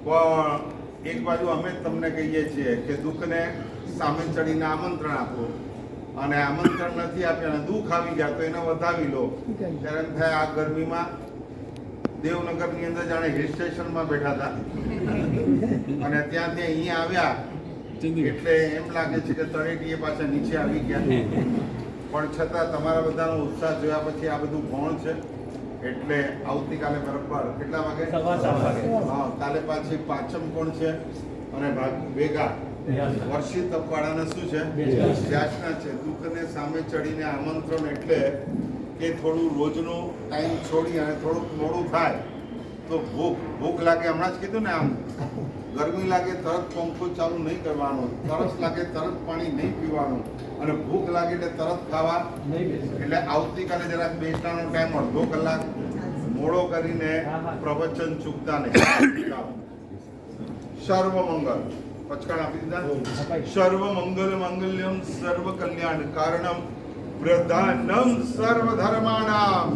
પણ એક બાજુ અમે તમને કહીએ છીએ કે દુઃખને સામે ચડીને આમંત્રણ આપો, અને આમંત્રણ નથી આપ્યા અને દુઃખ આવી ગયા તો એને વધાવી લો. ત્યારે એમ થાય આ ગરમીમાં દેવનગરની અંદર જાણે હિલ સ્ટેશનમાં બેઠા હતા અને ત્યાંથી અહીંયા આવ્યા એટલે એમ લાગે છે કે તળેટીએ પાછા નીચે આવી ગયા. પણ છતાં તમારા બધાનો ઉત્સાહ જોયા પછી આ બધું ગૌણ છે. એટલે આવતીકાલે બરાબર કેટલા વાગે? 7:15 હા, કાલે પાછી પાંચમ પણ છે અને ભેગા વર્ષી તપવાડાને શું છે? વ્યાસના છે. દુઃખને સામે ચડીને આમંત્રણ એટલે કે થોડું રોજનું ટાઈમ છોડી અને થોડુંક મોડું થાય તો ભૂખ લાગે. હમણાં જ કીધું ને, આમ ગરમી લાગે તરત પંખો ચાલુ નહીં કરવાનો, તરસ લાગે તરત પાણી નહીં પીવાનું, અને ભૂખ લાગે એટલે તરત ખાવા નહીં. એટલે આવતીકાલે જરાક બેસવાનો ટાઈમ અડધો કલાક મોડો કરીને પ્રવચન ચૂકતા નહીં. સર્વ મંગળ પચકાણ આપી દીધા. સર્વ મંગલ મંગલ્યમ સર્વ કલ્યાણ કારણમ પ્રધાનમ સર્વ ધર્માણામ.